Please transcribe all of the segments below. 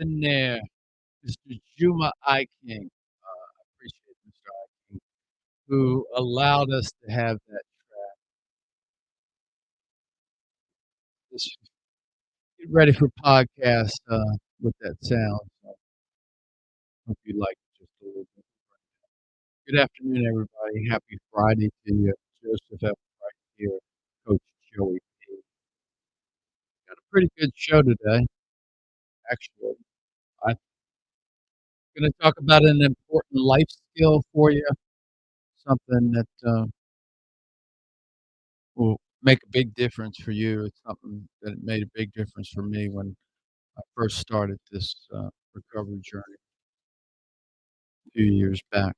in there, Mr. Juma I. King. I appreciate Mr. I. King, who allowed us to have that track. Just get ready for podcast with that sound. So hope you like it just a little bit. Good afternoon, everybody. Happy Friday to you. Joseph F. right here, Coach Joey P. Got a pretty good show today, actually. I'm going to talk about an important life skill for you, something that will make a big difference for you. It's something that made a big difference for me when I first started this recovery journey 2 years back.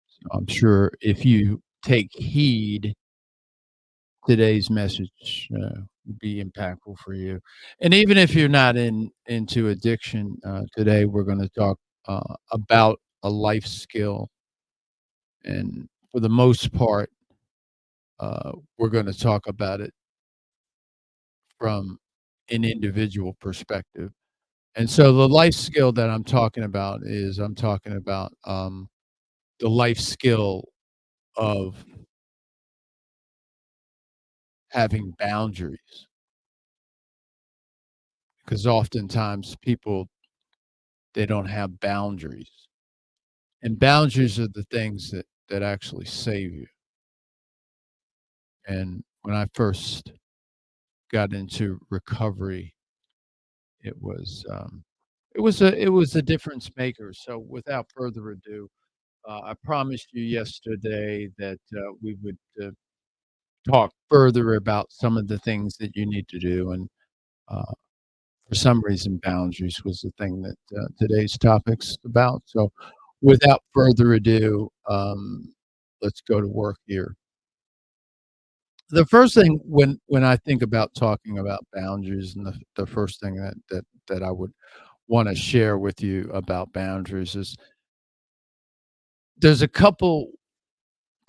So I'm sure if you take heed, today's message will be impactful for you. And even if you're not into addiction, today we're going to talk about a life skill. And for the most part, we're going to talk about it from an individual perspective. And so the life skill that I'm talking about is I'm talking about the life skill of having boundaries. Because oftentimes people, they don't have boundaries. And boundaries are the things that actually save you. And when I first got into recovery, it was it was a difference maker. So without further ado, I promised you yesterday that we would talk further about some of the things that you need to do, and uh, for some reason, boundaries was the thing that today's topic's about. So, without further ado, let's go to work here. The first thing when I think about talking about boundaries, and the first thing that I would want to share with you about boundaries is there's a couple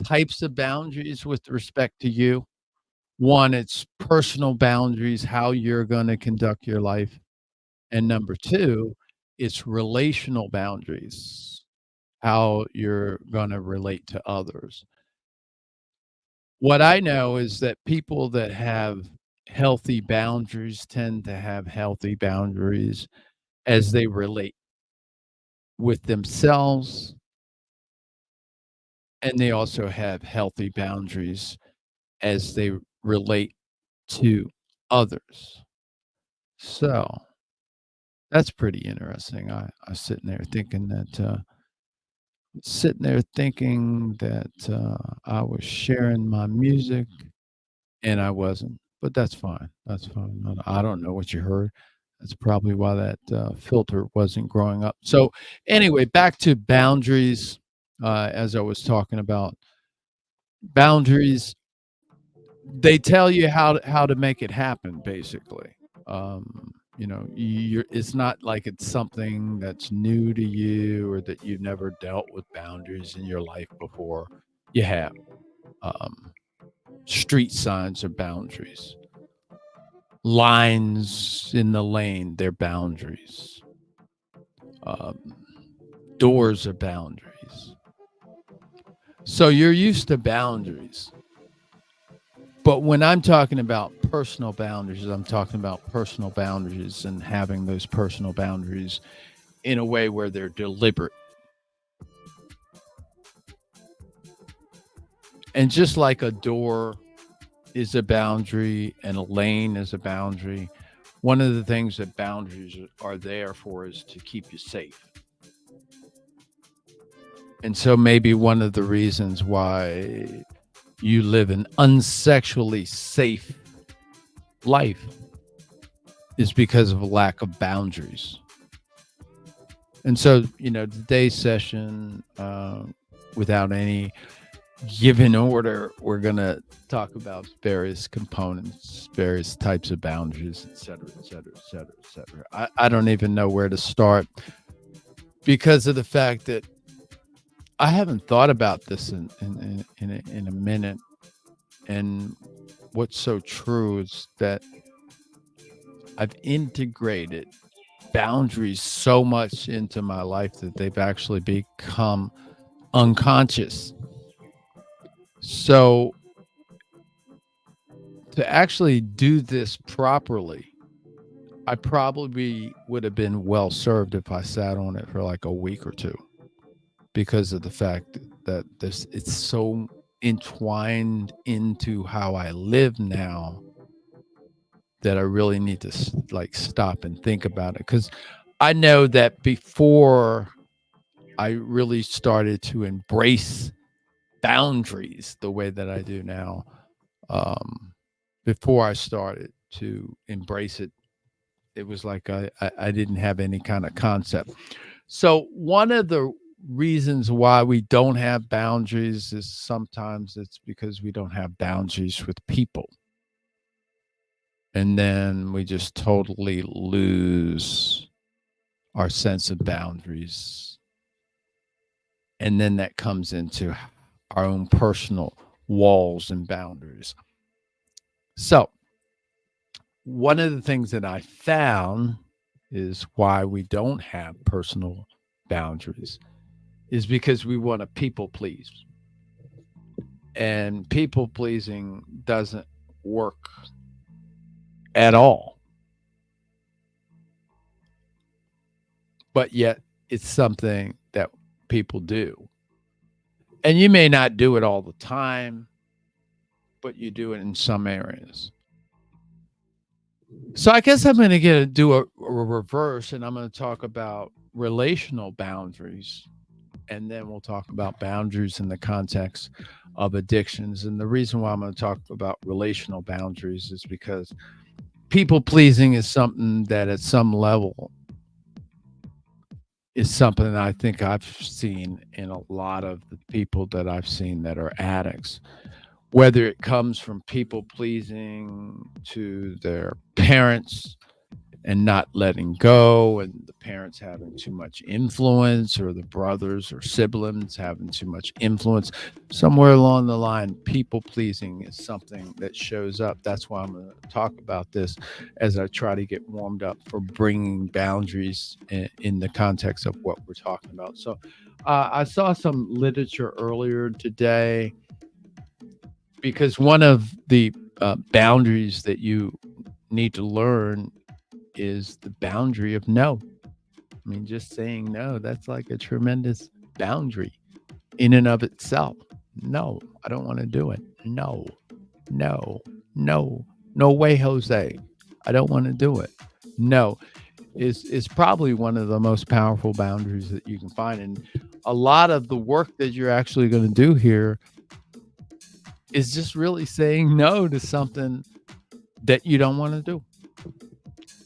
types of boundaries with respect to you. One, it's personal boundaries, how you're going to conduct your life. And number two, it's relational boundaries, how you're going to relate to others. What I know is that people that have healthy boundaries tend to have healthy boundaries as they relate with themselves, and they also have healthy boundaries as they relate to others. So that's pretty interesting. I was sitting there thinking that I was sharing my music and I wasn't, but that's fine. That's fine. I don't know what you heard. That's probably why that filter wasn't growing up. So, anyway, back to boundaries. As I was talking about boundaries, they tell you how to make it happen, basically. It's not like it's something that's new to you or that you've never dealt with boundaries in your life before. You have. Um, Street signs are boundaries. Lines in the lane, they're boundaries. Um, Doors are boundaries. So you're used to boundaries. But when I'm talking about personal boundaries, I'm talking about personal boundaries and having those personal boundaries in a way where they're deliberate. And just like a door is a boundary and a lane is a boundary, one of the things that boundaries are there for is to keep you safe. And so maybe one of the reasons why you live an unsexually safe life is because of a lack of boundaries. And so, today's session, without any given order, we're going to talk about various components, various types of boundaries, et cetera, et cetera, et cetera, et cetera. I don't even know where to start because of the fact that I haven't thought about this in a minute. And what's so true is that I've integrated boundaries so much into my life that they've actually become unconscious. So to actually do this properly, I probably would have been well served if I sat on it for like a week or two, because of the fact that this it's so entwined into how I live now that I really need to like stop and think about it, because I know that before I really started to embrace boundaries the way that I do now, um, before I started to embrace it, it was like I didn't have any kind of concept. So one of the reasons why we don't have boundaries is sometimes it's because we don't have boundaries with people. And then we just totally lose our sense of boundaries. And then that comes into our own personal walls and boundaries. So, one of the things that I found is why we don't have personal boundaries is because we want to people please. And people pleasing doesn't work at all. But yet it's something that people do. And you may not do it all the time, but you do it in some areas. So I guess I'm going to do a reverse, and I'm going to talk about relational boundaries, and then we'll talk about boundaries in the context of addictions. And the reason why I'm going to talk about relational boundaries is because people pleasing is something that at some level is something that I think I've seen in a lot of the people that I've seen that are addicts, whether it comes from people pleasing to their parents and not letting go, and the parents having too much influence, or the brothers or siblings having too much influence. Somewhere along the line, people pleasing is something that shows up. That's why I'm going to talk about this as I try to get warmed up for bringing boundaries in the context of what we're talking about. So I saw some literature earlier today, because one of the boundaries that you need to learn is the boundary of no. I mean, just saying no, that's like a tremendous boundary in and of itself. No, I don't want to do it. No, no, no, no way, Jose. I don't want to do it. No is probably one of the most powerful boundaries that you can find. And a lot of the work that you're actually going to do here is just really saying no to something that you don't want to do.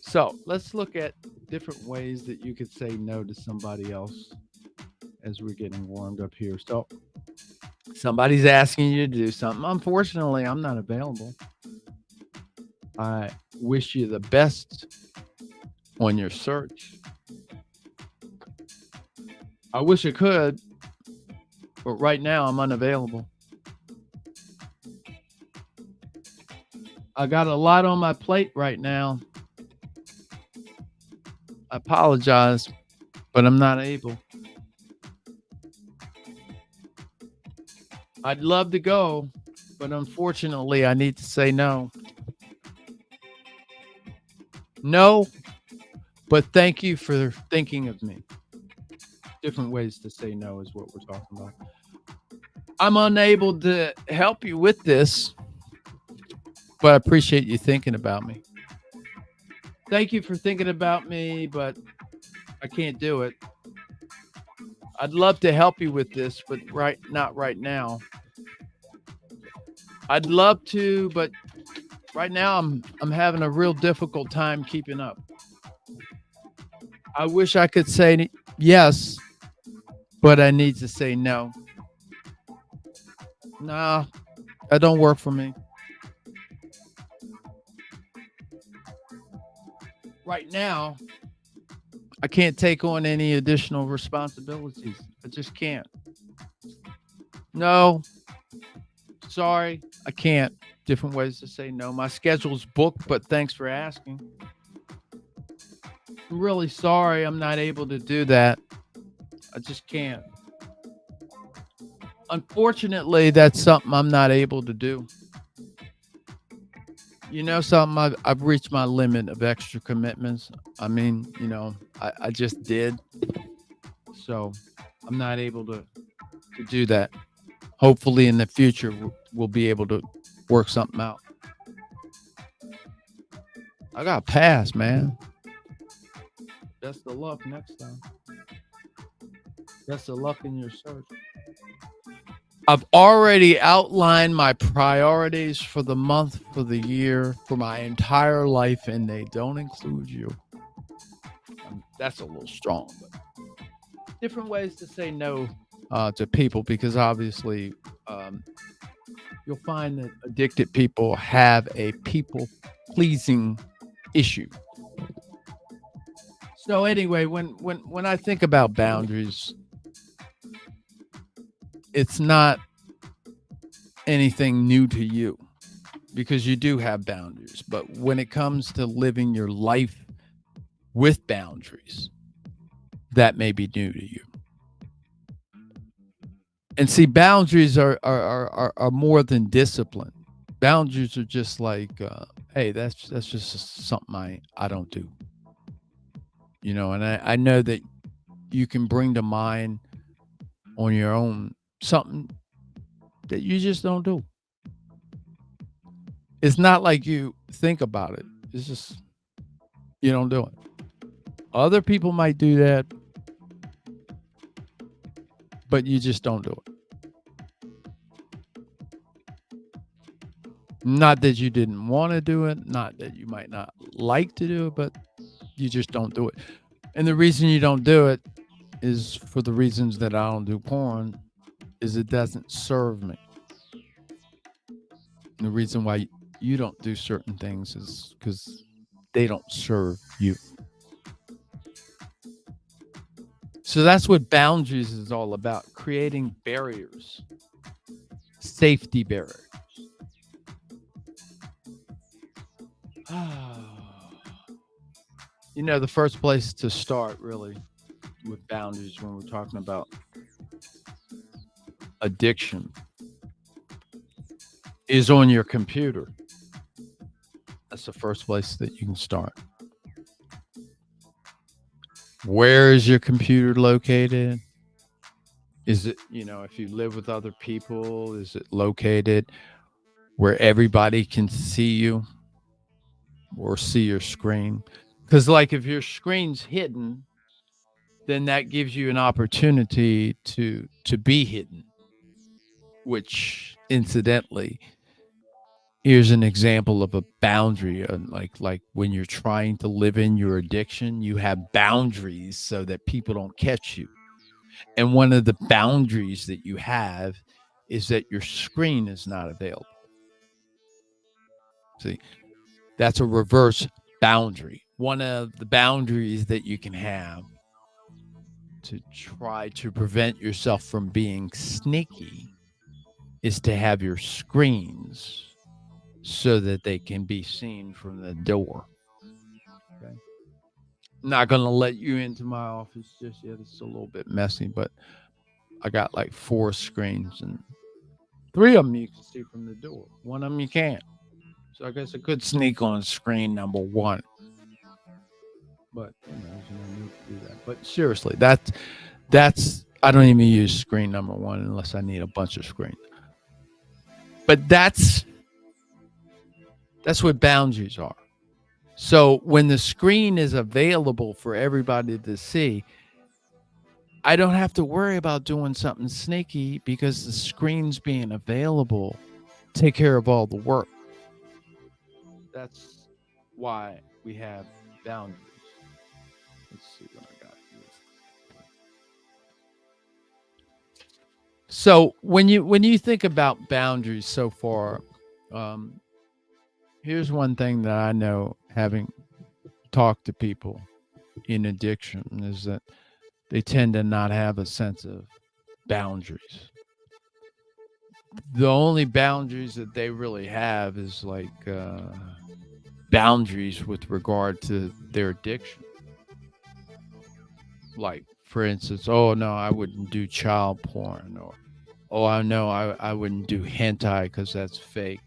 So let's look at different ways that you could say no to somebody else as we're getting warmed up here. So somebody's asking you to do something. Unfortunately, I'm not available. I wish you the best on your search. I wish I could, but right now I'm unavailable. I got a lot on my plate right now. I apologize, but I'm not able. I'd love to go, but unfortunately, I need to say no. No, but thank you for thinking of me. Different ways to say no is what we're talking about. I'm unable to help you with this, but I appreciate you thinking about me. Thank you for thinking about me, but I can't do it. I'd love to help you with this, but not right now. I'd love to, but right now I'm having a real difficult time keeping up. I wish I could say yes, but I need to say no. Nah, that don't work for me. Right now, I can't take on any additional responsibilities. I just can't. No, sorry, I can't. Different ways to say no. My schedule's booked, but thanks for asking. I'm really sorry I'm not able to do that. I just can't. Unfortunately, that's something I'm not able to do. You know something? I've reached my limit of extra commitments. I mean, I just did. So I'm not able to do that. Hopefully in the future we'll be able to work something out. I got pass, man. Best of luck next time. Best of luck in your search. I've already outlined my priorities for the month, for the year, for my entire life, and they don't include you. That's a little strong, but different ways to say no to people, because obviously you'll find that addicted people have a people pleasing issue. So anyway, when I think about boundaries, it's not anything new to you, because you do have boundaries. But when it comes to living your life with boundaries, that may be new to you. And see, boundaries are more than discipline. Boundaries are just like, hey, that's just something I don't do. And I know that you can bring to mind on your own something that you just don't do. It's not like you think about it. It's just you don't do it. Other people might do that, but you just don't do it. Not that you didn't want to do it, not that you might not like to do it, but you just don't do it. And the reason you don't do it is for the reasons that I don't do porn, is it doesn't serve me. And the reason why you don't do certain things is because they don't serve you. So that's what boundaries is all about, creating barriers, safety barriers. The first place to start really with boundaries when we're talking about addiction is on your computer. That's the first place that you can start. Where is your computer located? Is it, if you live with other people, is it located where everybody can see you or see your screen? Because, like, if your screen's hidden, then that gives you an opportunity to be hidden, which, incidentally, here's an example of a boundary. Like when you're trying to live in your addiction, you have boundaries so that people don't catch you. And one of the boundaries that you have is that your screen is not available. See, that's a reverse boundary. One of the boundaries that you can have to try to prevent yourself from being sneaky is to have your screens so that they can be seen from the door. Okay. Not going to let you into my office just yet. It's a little bit messy, but I got like 4 screens, and 3 of them you can see from the door. One of them you can't. So I guess I could sneak on screen number 1. But there's no need to do that. But seriously, that's I don't even use screen number 1 unless I need a bunch of screens. But that's what boundaries are. So when the screen is available for everybody to see, I don't have to worry about doing something sneaky, because the screen's being available take care of all the work. That's why we have boundaries. Let's see what I got here. So when you think about boundaries so far, here's one thing that I know, having talked to people in addiction, is that they tend to not have a sense of boundaries. The only boundaries that they really have is like boundaries with regard to their addiction. Like, for instance, oh no, I wouldn't do child porn, or oh, I know I wouldn't do hentai because that's fake,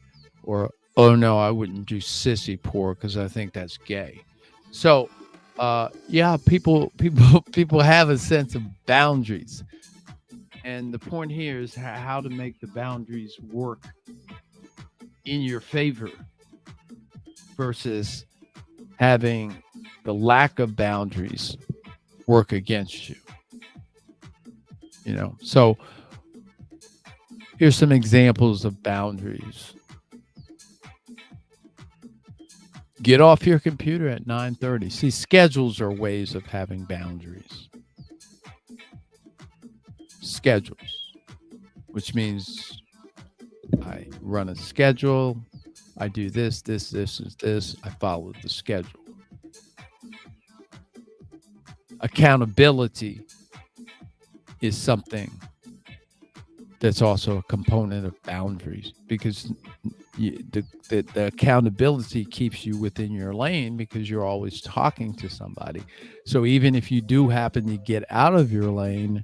or oh no, I wouldn't do sissy porn because I think that's gay. So, yeah, people have a sense of boundaries, and the point here is how to make the boundaries work in your favor versus having the lack of boundaries work against you. So here's some examples of boundaries. Get off your computer at 9:30. See, schedules are ways of having boundaries. Schedules, which means I run a schedule. I do this, this, this, this. I follow the schedule. Accountability is something that's also a component of boundaries, because the accountability keeps you within your lane because you're always talking to somebody. So even if you do happen to get out of your lane,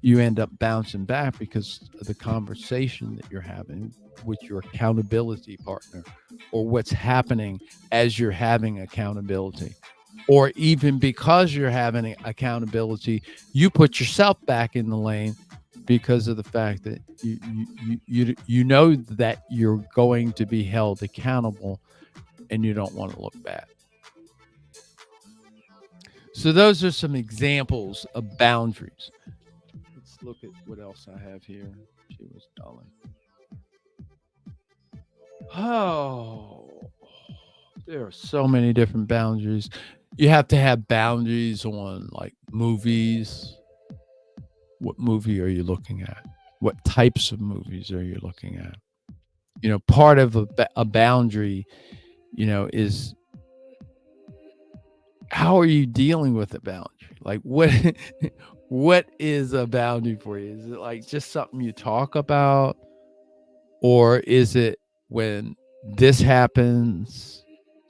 you end up bouncing back because of the conversation that you're having with your accountability partner, or what's happening as you're having accountability. Or even because you're having accountability, you put yourself back in the lane because of the fact that you know that you're going to be held accountable and you don't want to look bad. So those are some examples of boundaries. Let's look at what else I have here. She was calling. Oh, there are so many different boundaries. You have to have boundaries on, like, movies. What movie are you looking at? What types of movies are you looking at? Part of a boundary, is how are you dealing with a boundary? Like, what what is a boundary for you? Is it like just something you talk about, or is it when this happens,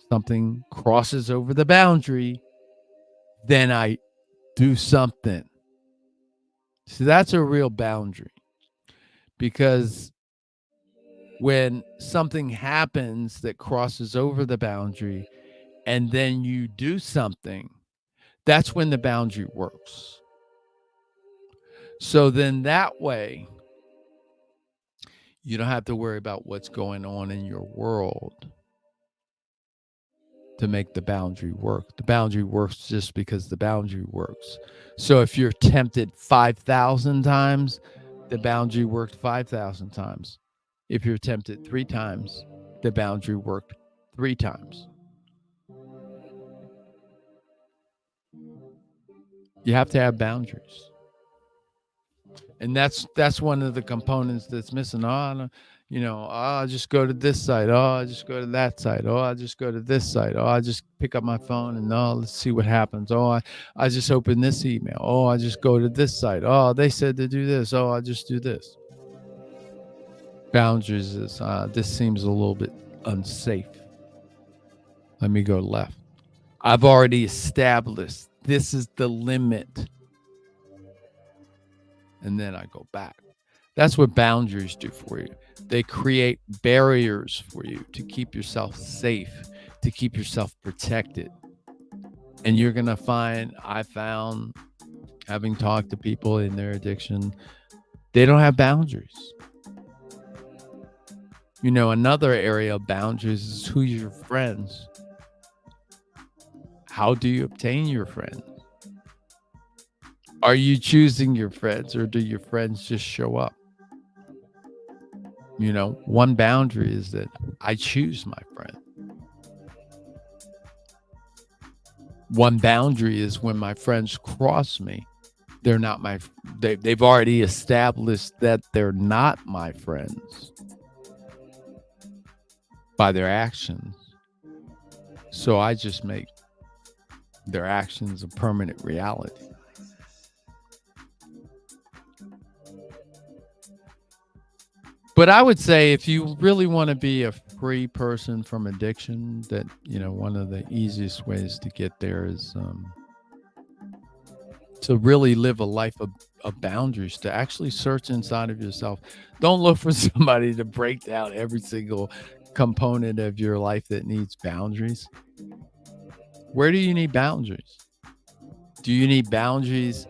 something crosses over the boundary, then I do something? So that's a real boundary, because when something happens that crosses over the boundary and then you do something, that's when the boundary works. So then that way, you don't have to worry about what's going on in your world to make the boundary work. The boundary works just because the boundary works. So if you're tempted 5,000 times, the boundary worked 5,000 times. If you're tempted 3 times, the boundary worked 3 times. You have to have boundaries. And that's one of the components that's missing. I just go to this site. Oh, I just go to that site. Oh, I just go to this site. Oh, I just pick up my phone and let's see what happens. Oh, I just open this email. Oh, I just go to this site. Oh, they said to do this. Oh, I just do this. Boundaries is this seems a little bit unsafe. Let me go left. I've already established this is the limit. And then I go back. That's what boundaries do for you. They create barriers for you to keep yourself safe, to keep yourself protected. And you're going to find, I found, having talked to people in their addiction, they don't have boundaries. Another area of boundaries is who your friends. How do you obtain your friends? Are you choosing your friends, or do your friends just show up? One boundary is that I choose my friend. One boundary is when my friends cross me, they're not they've already established that they're not my friends by their actions. So I just make their actions a permanent reality. But I would say, if you really want to be a free person from addiction, that, one of the easiest ways to get there is to really live a life of boundaries, to actually search inside of yourself. Don't look for somebody to break down every single component of your life that needs boundaries. Where do you need boundaries? Do you need boundaries?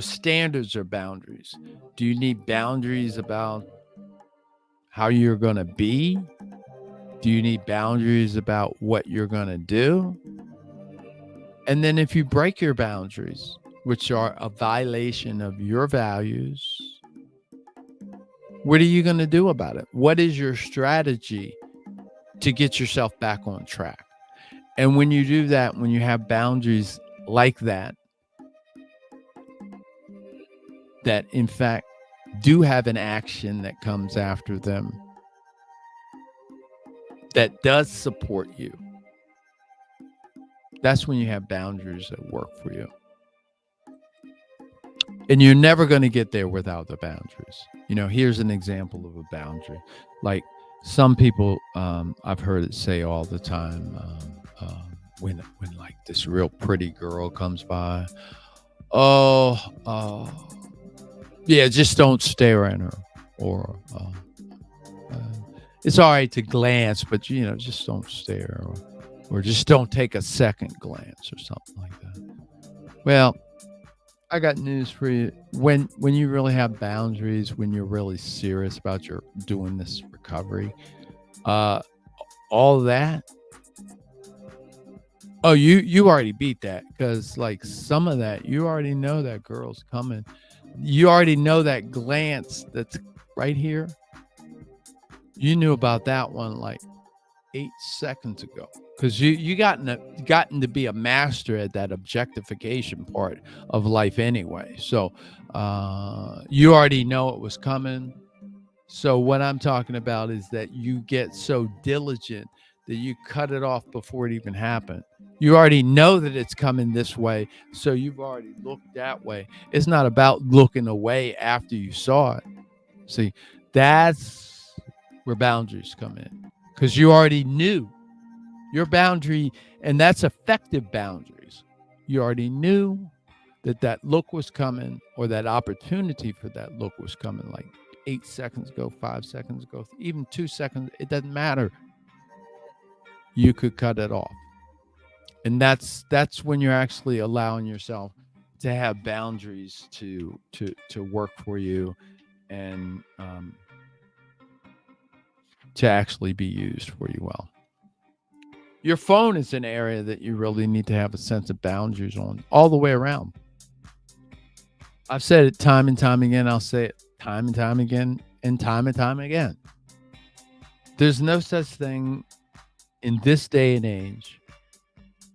Standards are boundaries. Do you need boundaries about how you're going to be? Do you need boundaries about what you're going to do? And then if you break your boundaries, which are a violation of your values, what are you going to do about it? What is your strategy to get yourself back on track? And when you do that, when you have boundaries like that in fact do have an action that comes after them, that does support you, that's when you have boundaries that work for you. And you're never going to get there without the boundaries. Here's an example of a boundary. Like some people, I've heard it say all the time, when like this real pretty girl comes by, yeah, just don't stare at her, or it's all right to glance, but just don't stare, or just don't take a second glance or something like that. Well, I got news for you. When you really have boundaries, when you're really serious about your doing this recovery, all that. Oh, you already beat that, because like some of that, you already know that girl's coming. You already know that glance that's right here. You knew about that one like 8 seconds ago, because you gotten to be a master at that objectification part of life anyway. So you already know it was coming. So what I'm talking about is that you get so diligent that you cut it off before it even happened. You already know that it's coming this way, so you've already looked that way. It's not about looking away after you saw it. See, that's where boundaries come in, because you already knew your boundary, and that's effective boundaries. You already knew that look was coming, or that opportunity for that look was coming, like 8 seconds ago, 5 seconds ago, even 2 seconds. It doesn't matter. You could cut it off. And that's when you're actually allowing yourself to have boundaries to work for you, and to actually be used for you well. Your phone is an area that you really need to have a sense of boundaries on, all the way around. I've said it time and time again. I'll say it time and time again, and time again. There's no such thing in this day and age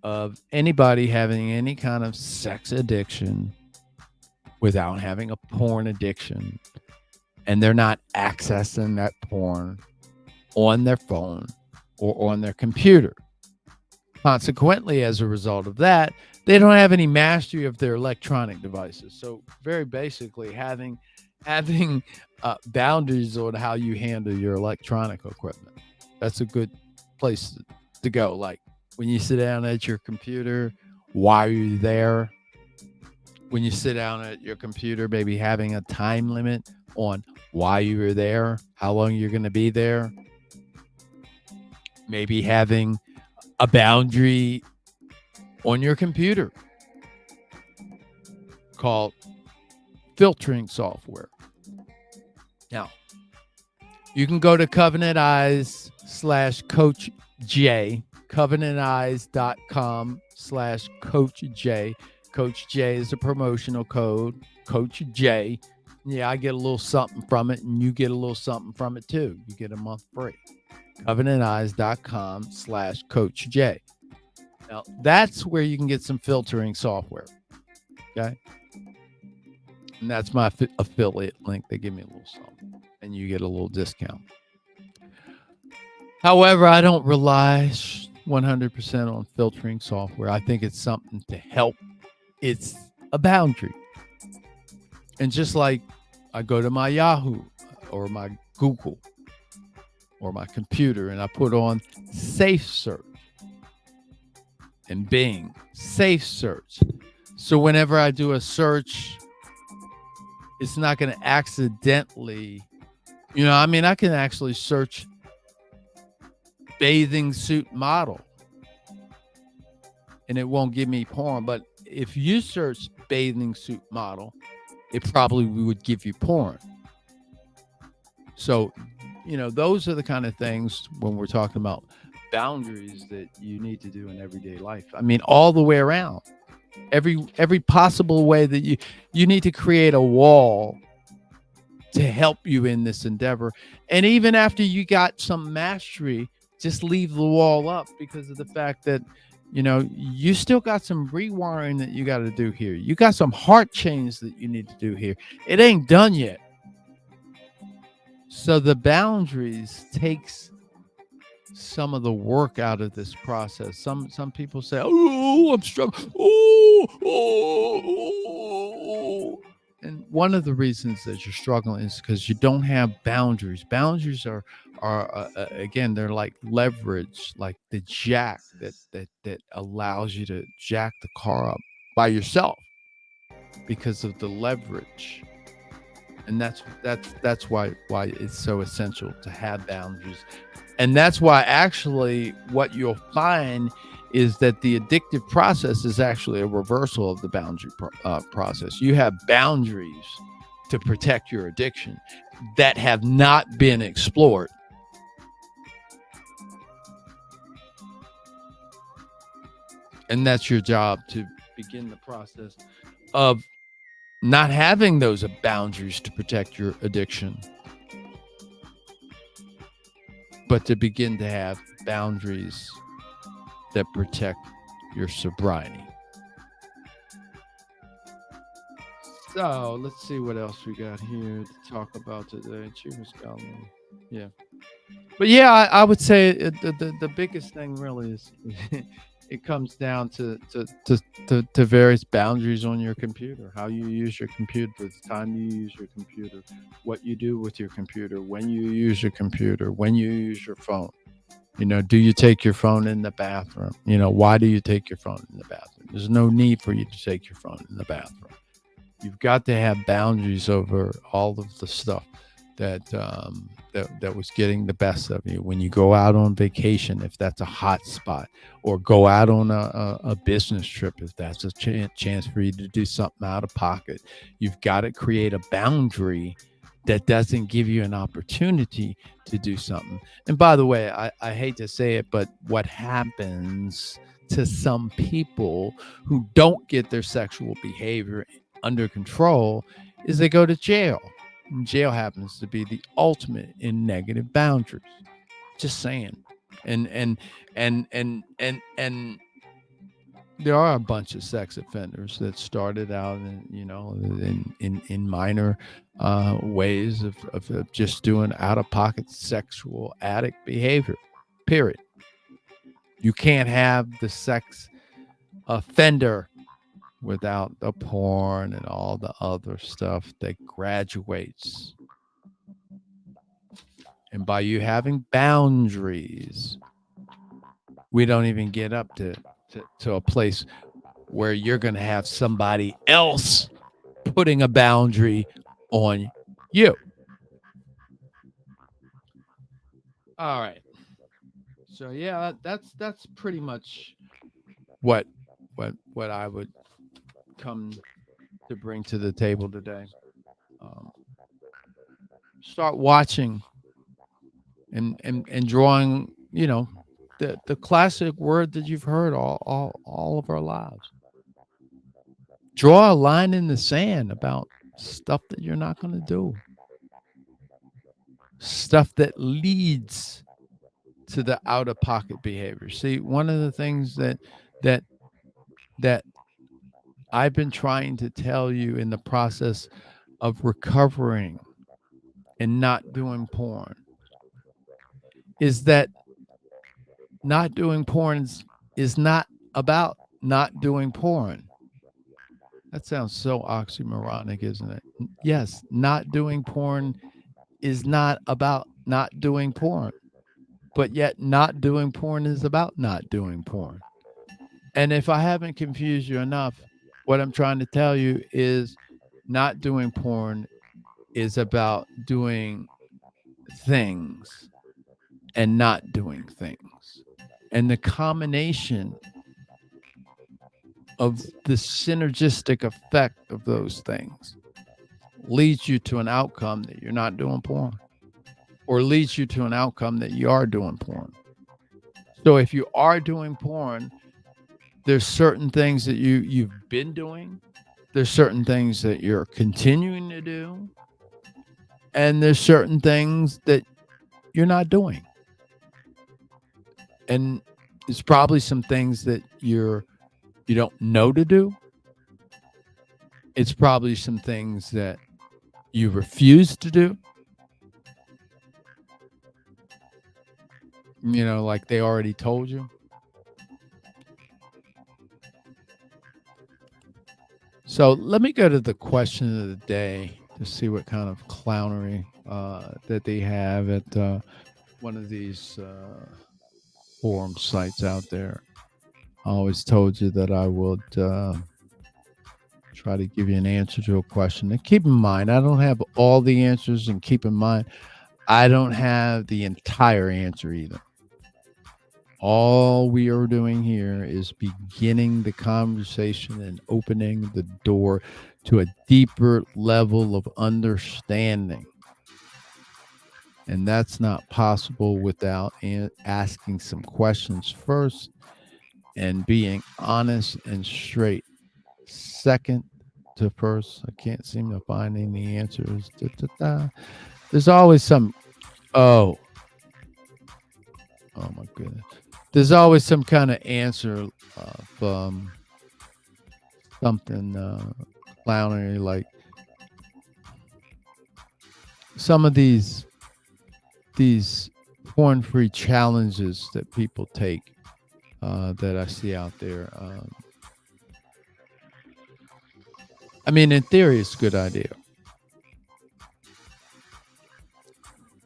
of anybody having any kind of sex addiction without having a porn addiction, and they're not accessing that porn on their phone or on their computer. Consequently, as a result of that, they don't have any mastery of their electronic devices. So very basically, having boundaries on how you handle your electronic equipment, that's a good place to go. Like when you sit down at your computer, why are you there? When you sit down at your computer, maybe having a time limit on why you were there, how long you're going to be there. Maybe having a boundary on your computer called filtering software. Now, you can go to Covenant Eyes /Coach J, covenanteyes.com/Coach J. Coach J is a promotional code, Coach J. Yeah, I get a little something from it, and you get a little something from it too. You get a month free. covenanteyes.com/Coach J. Now, that's where you can get some filtering software. Okay. And that's my affiliate link. They give me a little something, and you get a little discount. However, I don't rely 100% on filtering software. I think it's something to help. It's a boundary. And just like I go to my Yahoo or my Google or my computer, and I put on safe search, and Bing, safe search. So whenever I do a search, it's not going to accidentally, I mean, I can actually search bathing suit model and it won't give me porn. But if you search bathing suit model, it probably would give you porn. So, those are the kind of things when we're talking about boundaries that you need to do in everyday life. I mean, all the way around, every possible way that you need to create a wall to help you in this endeavor. And even after you got some mastery, just leave the wall up, because of the fact that you still got some rewiring that you got to do here. You got some heart change that you need to do here. It ain't done yet. So the boundaries takes some of the work out of this process. Some people say, "Oh, I'm struggling." Oh. And one of the reasons that you're struggling is because you don't have boundaries. Boundaries are again, they're like leverage, like the jack that allows you to jack the car up by yourself because of the leverage. And that's why it's so essential to have boundaries. And that's why actually what you'll find is that the addictive process is actually a reversal of the boundary process. You have boundaries to protect your addiction that have not been explored. And that's your job, to begin the process of not having those boundaries to protect your addiction, but to begin to have boundaries that protect your sobriety. So let's see what else we got here to talk about today. Yeah. But yeah, I would say the biggest thing really is it comes down to various boundaries on your computer, how you use your computer, the time you use your computer, what you do with your computer, when you use your computer, when you use your phone. Do you take your phone in the bathroom? Why do you take your phone in the bathroom? There's no need for you to take your phone in the bathroom. You've got to have boundaries over all of the stuff that was getting the best of you. When you go out on vacation, if that's a hot spot, or go out on a business trip, if that's a chance for you to do something out of pocket, you've got to create a boundary that doesn't give you an opportunity to do something. And by the way, I hate to say it, but what happens to some people who don't get their sexual behavior under control is they go to jail. And jail happens to be the ultimate in negative boundaries. Just saying. And there are a bunch of sex offenders that started out in minor ways of just doing out-of-pocket sexual addict behavior, period. You can't have the sex offender without the porn and all the other stuff that graduates. And by you having boundaries, we don't even get up to a place where you're going to have somebody else putting a boundary on you. All right. So yeah, that's pretty much what I would come to bring to the table today. Start watching and drawing, the classic word that you've heard all of our lives. Draw a line in the sand about stuff that you're not going to do. Stuff that leads to the out of pocket behavior. See, one of the things that I've been trying to tell you in the process of recovering and not doing porn is that not doing porn is not about not doing porn. That sounds so oxymoronic, isn't it? Yes, not doing porn is not about not doing porn, but yet not doing porn is about not doing porn. And if I haven't confused you enough, What I'm trying to tell you is not doing porn is about doing things and not doing things. And the combination of the synergistic effect of those things leads you to an outcome that you're not doing porn, or leads you to an outcome that you are doing porn. So if you are doing porn, there's certain things that you've been doing, there's certain things that you're continuing to do, and there's certain things that you're not doing. And it's probably some things that you don't know to do. It's probably some things that you refuse to do. Like they already told you. So let me go to the question of the day to see what kind of clownery that they have at one of these forum sites out there. I always told you that I would try to give you an answer to a question. And keep in mind, I don't have all the answers, and keep in mind, I don't have the entire answer either. All we are doing here is beginning the conversation and opening the door to a deeper level of understanding. And that's not possible without asking some questions first and being honest and straight. Second to first, I can't seem to find any answers. There's always some, oh my goodness. There's always some kind of answer of something clownery, like some of these porn-free challenges that people take that I see out there. I mean, in theory, it's a good idea.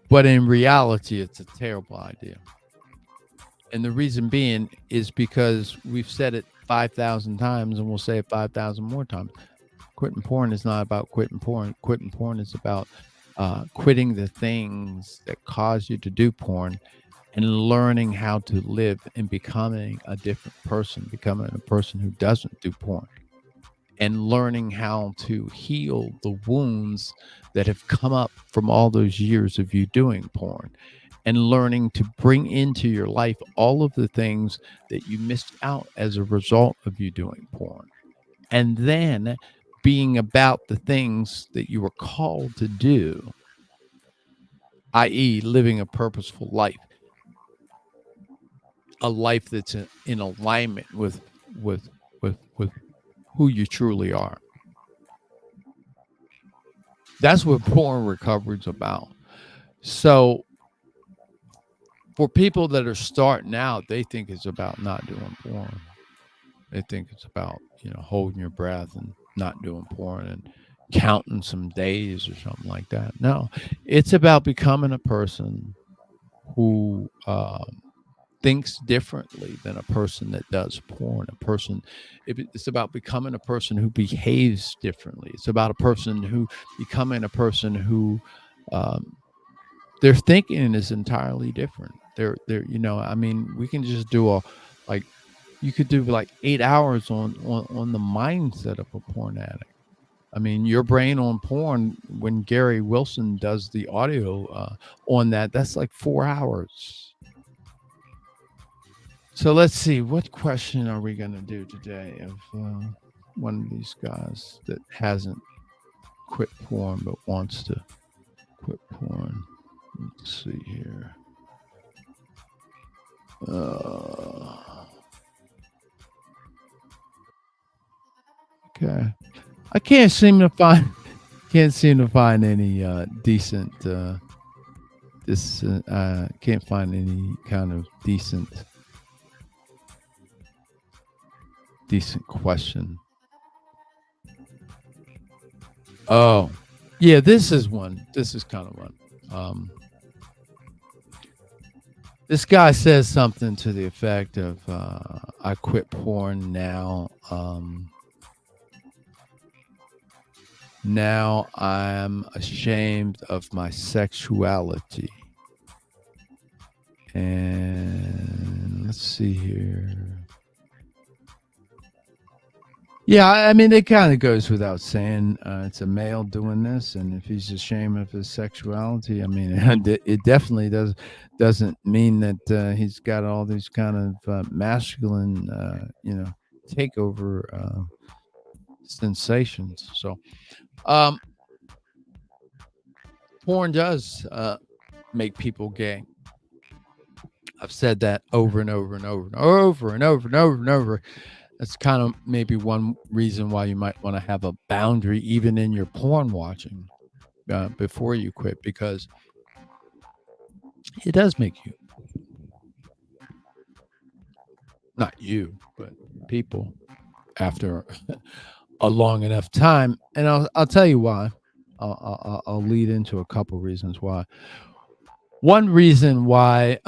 But in reality, it's a terrible idea. And the reason being is because we've said it 5,000 times, and we'll say it 5,000 more times. Quitting porn is not about quitting porn. Quitting porn is about quitting the things that cause you to do porn and learning how to live and becoming a different person, becoming a person who doesn't do porn, and learning how to heal the wounds that have come up from all those years of you doing porn, and learning to bring into your life all of the things that you missed out as a result of you doing porn. And then being about the things that you were called to do, i.e., living a purposeful life, a life that's in alignment with who you truly are. That's what porn recovery is about. So for people that are starting out, they think it's about not doing porn. They think it's about, holding your breath and not doing porn and counting some days or something like that. No, it's about becoming a person who thinks differently than a person that does porn. It's about becoming a person who behaves differently. It's about becoming a person who their thinking is entirely different. I mean, we can just do you could do like 8 hours on the mindset of a porn addict. I mean, your brain on porn, when Gary Wilson does the audio on that's like 4 hours. So let's see, what question are we going to do today of one of these guys that hasn't quit porn but wants to quit porn? Let's see here. Okay. I can't seem to find any decent can't find any kind of decent question. Oh, yeah, this is one. This is kind of one. This guy says something to the effect of, I quit porn now. Now I'm ashamed of my sexuality. And let's see here. Yeah, I mean, it kind of goes without saying. It's a male doing this, and if he's ashamed of his sexuality, I mean, it definitely doesn't mean that he's got all these kind of masculine, takeover sensations. So, um, porn does make people gay. I've said that over and over and over and over and over and over and over. That's kind of maybe one reason why you might want to have a boundary even in your porn watching before you quit, because it does make you, not you, but people, after a long enough time. And I'll tell you why. I'll lead into a couple reasons why. One reason why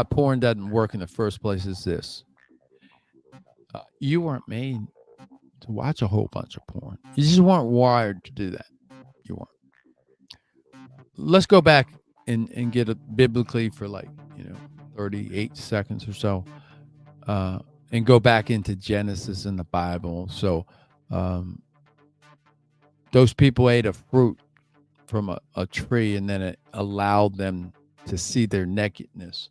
porn doesn't work in the first place is this. You weren't made to watch a whole bunch of porn. You just weren't wired to do that. You weren't. Let's go back and get it biblically for 38 seconds or so, and go back into Genesis in the Bible. So those people ate a fruit from a tree, and then it allowed them to see their nakedness.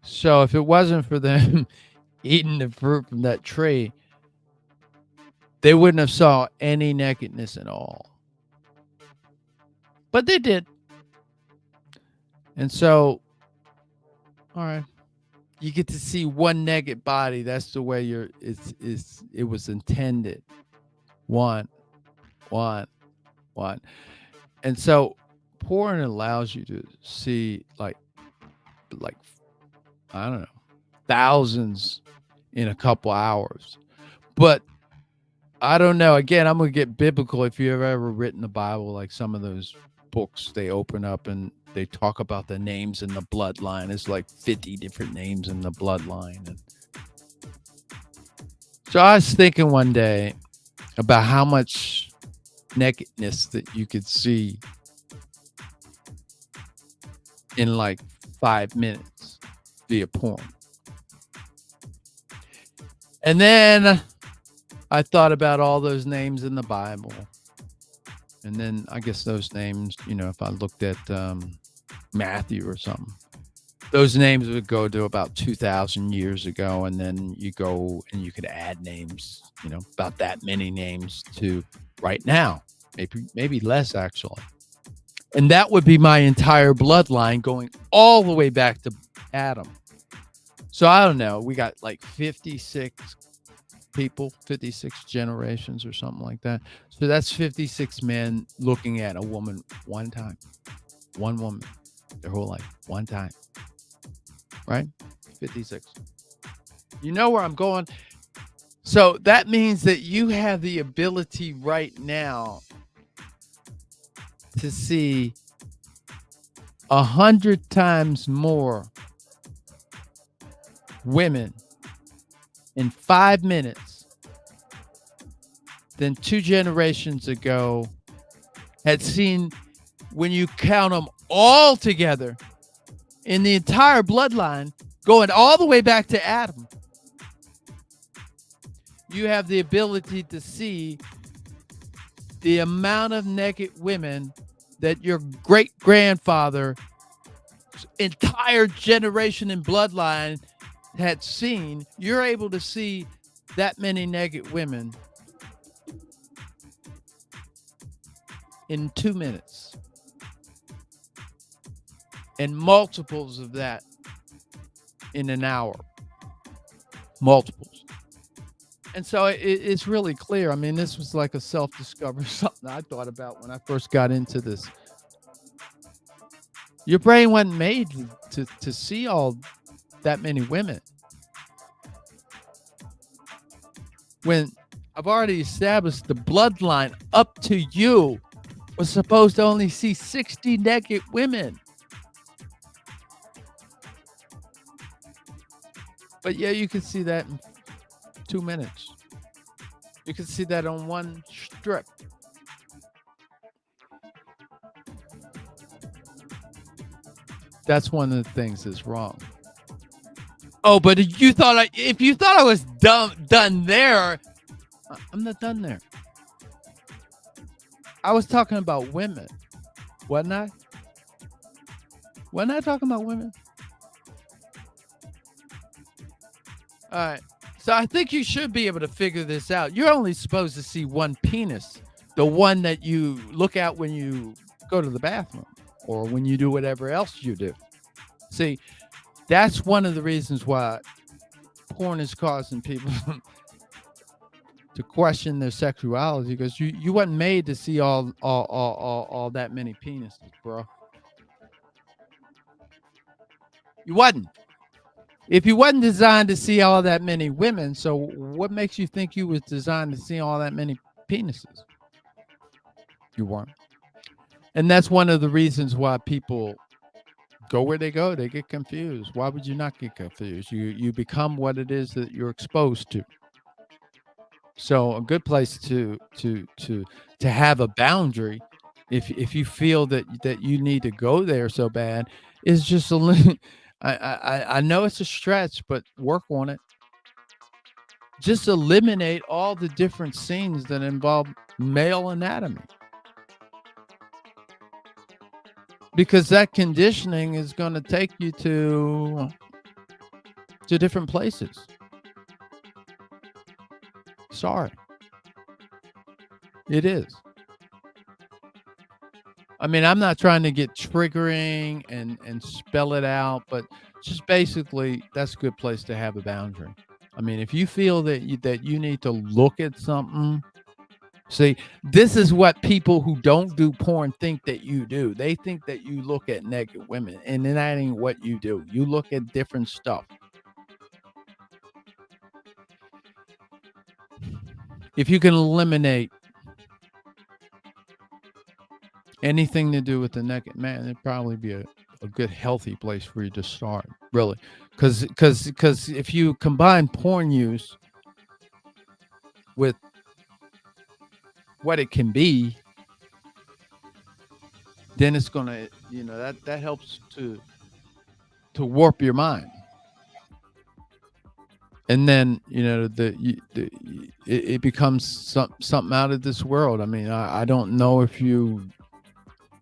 So if it wasn't for them eating the fruit from that tree, they wouldn't have saw any nakedness at all. But they did. And so, all right, you get to see one naked body. That's the way it was intended. One. And so porn allows you to see like I don't know, thousands in a couple hours. But I don't know. Again, I'm going to get biblical. If you've ever written the Bible, like some of those books, they open up and they talk about the names in the bloodline. It's like 50 different names in the bloodline. And so I was thinking one day about how much nakedness that you could see in like 5 minutes via porn. And then I thought about all those names in the Bible. And then I guess those names, if I looked at Matthew or something, those names would go to about 2,000 years ago. And then you go and you could add names, about that many names to right now, maybe less actually. And that would be my entire bloodline going all the way back to Adam. So I don't know. We got like 56 people, 56 generations or something like that. So that's 56 men looking at a woman one time. One woman, their whole life, one time. Right? 56. You know where I'm going? So that means that you have the ability right now to see 100 times more women in 5 minutes than 2 generations ago had seen, when you count them all together in the entire bloodline, going all the way back to Adam. You have the ability to see the amount of naked women that your great-grandfather's entire generation and bloodline had seen. You're able to see that many naked women in 2 minutes, and multiples of that in an hour. Multiples. And so it's really clear. I mean, this was like a self-discovery, something I thought about when I first got into this. Your brain wasn't made to see all that many women. When I've already established the bloodline up to you was supposed to only see 60 naked women. But yeah, you can see that in 2 minutes. You can see that on one strip. That's one of the things that's wrong. Oh, but if you thought I was done there, I'm not done there. I was talking about women, wasn't I? Wasn't I talking about women? All right. So I think you should be able to figure this out. You're only supposed to see one penis, the one that you look at when you go to the bathroom or when you do whatever else you do. See, that's one of the reasons why porn is causing people to question their sexuality, because you wasn't made to see all that many penises, bro. You wasn't. If you wasn't designed to see all that many women, so what makes you think you was designed to see all that many penises? You weren't. And that's one of the reasons why people go where they go. They get confused. Why would you not get confused? You become what it is that you're exposed to. So a good place to have a boundary, if you feel that you need to go there so bad, is just I know it's a stretch, but work on it. Just eliminate all the different scenes that involve male anatomy, because that conditioning is going to take you to different places. Sorry, it is. I mean, I'm not trying to get triggering and spell it out, but just basically, that's a good place to have a boundary. I mean, if you feel that you need to look at something, see, this is what people who don't do porn think that you do. They think that you look at naked women, and that ain't what you do. You look at different stuff. If you can eliminate anything to do with the naked man, it'd probably be a good healthy place for you to start, really, because if you combine porn use with what it can be, then it's gonna, that helps to warp your mind. And then it becomes something out of this world. I mean, I don't know if you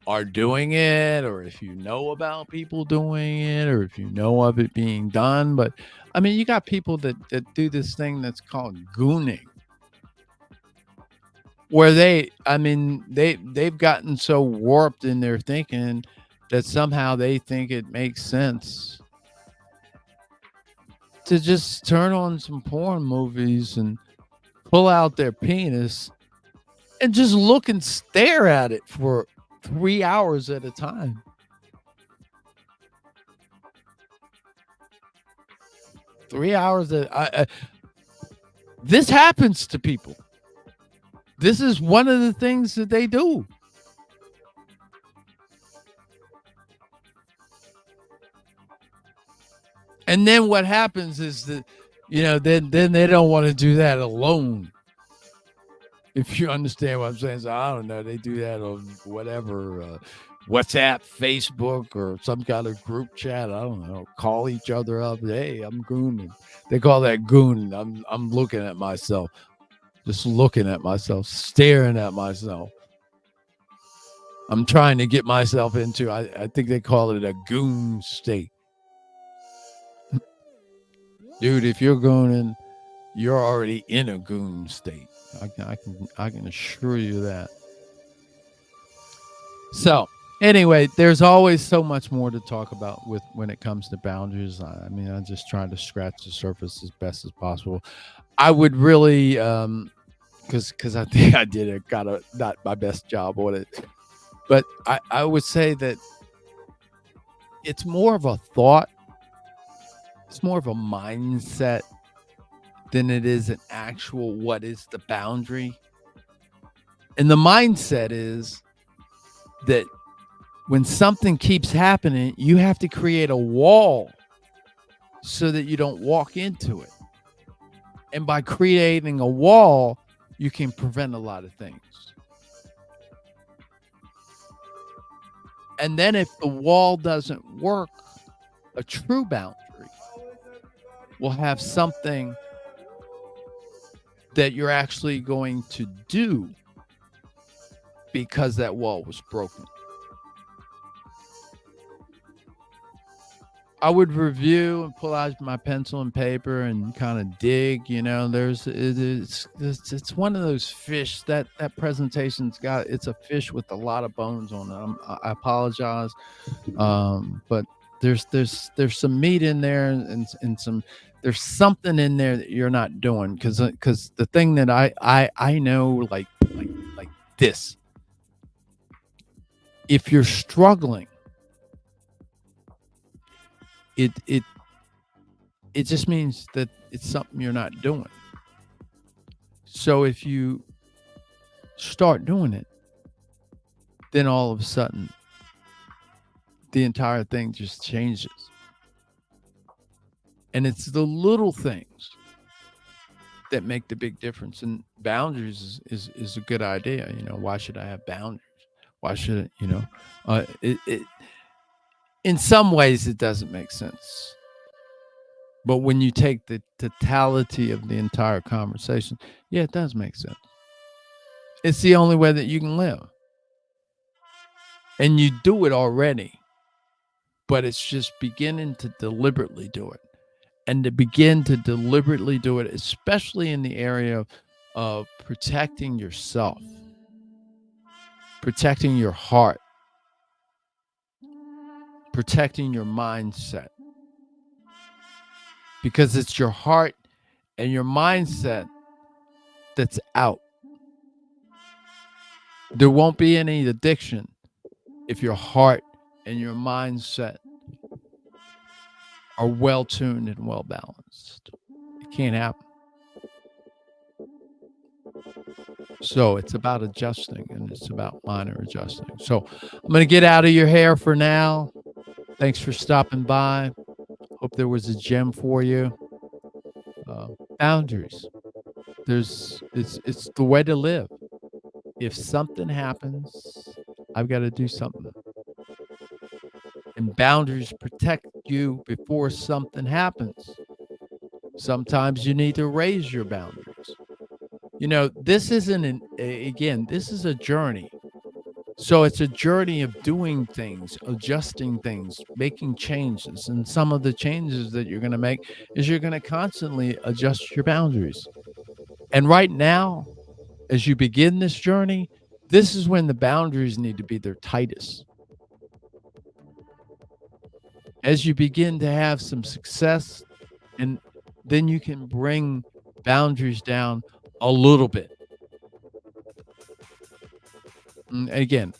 are doing it, or if you know about people doing it, or if you know of it being done, but I mean, you got people that do this thing that's called gooning, where they've gotten so warped in their thinking that somehow they think it makes sense to just turn on some porn movies and pull out their penis and just look and stare at it for 3 hours at a time. This happens to people. This is one of the things that they do. And then what happens is that, then they don't want to do that alone. If you understand what I'm saying. So I don't know. They do that on whatever, WhatsApp, Facebook, or some kind of group chat. I don't know. Call each other up. Hey, I'm gooning. They call that gooning. I'm looking at myself. Just looking at myself, staring at myself. I'm trying to get myself into, I think they call it a goon state. Dude, if you're gooning, you're already in a goon state. I can assure you that. So anyway, there's always so much more to talk about when it comes to boundaries. I mean, I'm just trying to scratch the surface as best as possible. I would really, because I think I did not my best job on it, but I would say that it's more of a thought, it's more of a mindset than it is an actual what is the boundary. And the mindset is that when something keeps happening, you have to create a wall so that you don't walk into it. And by creating a wall, you can prevent a lot of things. And then if the wall doesn't work, a true boundary will have something that you're actually going to do because that wall was broken. I would review and pull out my pencil and paper and kind of dig. It's one of those fish that presentation's got. It's a fish with a lot of bones on it. I apologize, but there's some meat in there and some there's something in there that you're not doing because the thing that I know like this, if you're struggling, it just means that it's something you're not doing. So if you start doing it, then all of a sudden the entire thing just changes. And it's the little things that make the big difference. And boundaries is a good idea. Why should I have boundaries? Why should it in some ways it doesn't make sense. But when you take the totality of the entire conversation, yeah, it does make sense. It's the only way that you can live. And you do it already, but it's just beginning to deliberately do it. And to begin to deliberately do it, especially in the area of protecting yourself, protecting your heart, protecting your mindset. Because it's your heart and your mindset that's out. There won't be any addiction if your heart and your mindset are well tuned and well balanced. It can't happen. So it's about adjusting, and it's about minor adjusting. So I'm going to get out of your hair for now. Thanks for stopping by. Hope there was a gem for you. Boundaries. It's the way to live. If something happens, I've got to do something. And boundaries protect you before something happens. Sometimes you need to raise your boundaries. This isn't this is a journey. So it's a journey of doing things, adjusting things, making changes. And some of the changes that you're going to make is you're going to constantly adjust your boundaries. And right now, as you begin this journey, this is when the boundaries need to be their tightest. As you begin to have some success, and then you can bring boundaries down a little bit. And again,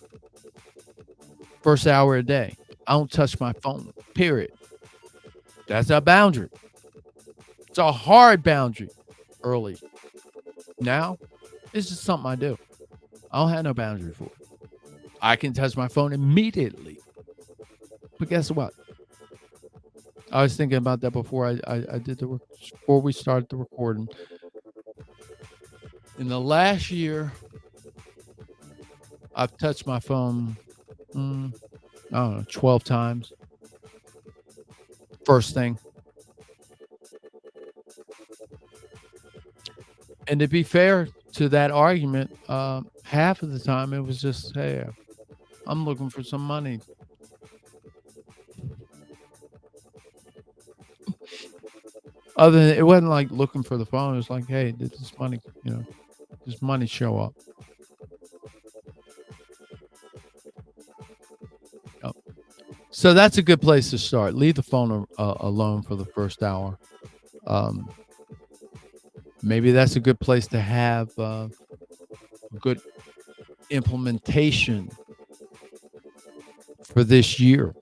first hour a day, I don't touch my phone, period. That's a boundary. It's a hard boundary early. Now, this is something I do. I don't have no boundary for it. I can touch my phone immediately. But guess what? I was thinking about that before I did before we started the recording. In the last year, I've touched my phone, I don't know, 12 times. First thing. And to be fair to that argument, half of the time it was just, hey, I'm looking for some money. Other than it wasn't like looking for the phone. It was like, hey, did this money, does money show up? Oh. So that's a good place to start. Leave the phone alone for the first hour. Maybe that's a good place to have good implementation for this year.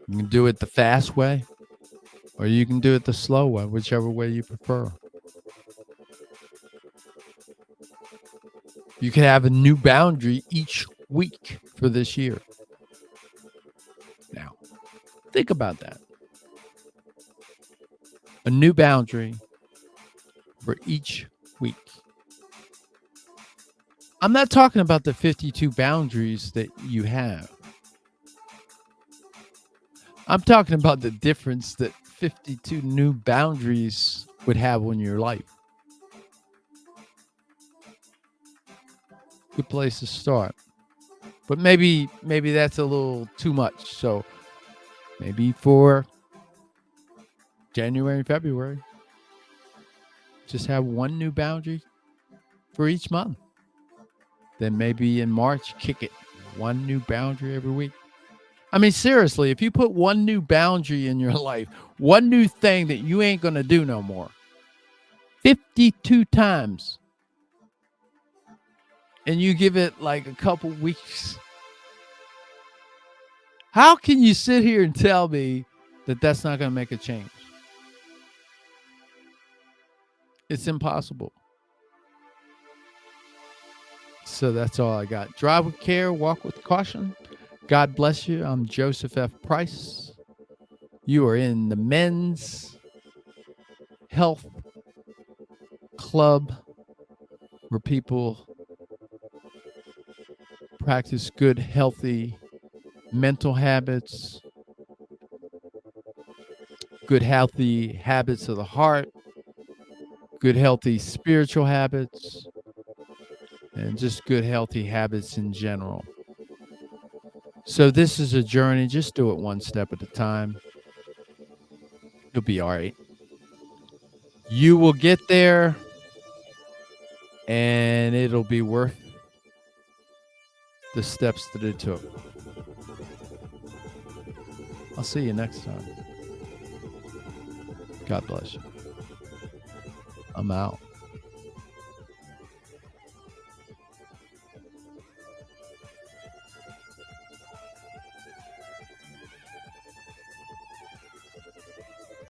You can do it the fast way, or you can do it the slow way, whichever way you prefer. You can have a new boundary each week for this year. Now, Think about that. A new boundary for each week. I'm not talking about the 52 boundaries that you have. I'm talking about the difference that 52 new boundaries would have on your life. Good place to start. But maybe that's a little too much. So maybe for January and February, just have one new boundary for each month. Then maybe in March, kick it. One new boundary every week. I mean, seriously, if you put one new boundary in your life, one new thing that you ain't going to do no more, 52 times, and you give it like a couple weeks, how can you sit here and tell me that that's not going to make a change? It's impossible. So that's all I got. Drive with care, walk with caution. God bless you. I'm Joseph F. Price. You are in the Men's Health Club, where people practice good, healthy mental habits, good, healthy habits of the heart, good, healthy spiritual habits, and just good, healthy habits in general. So this is a journey. Just do it one step at a time. You'll be all right. You will get there, and it'll be worth the steps that it took. I'll see you next time. God bless you. I'm out.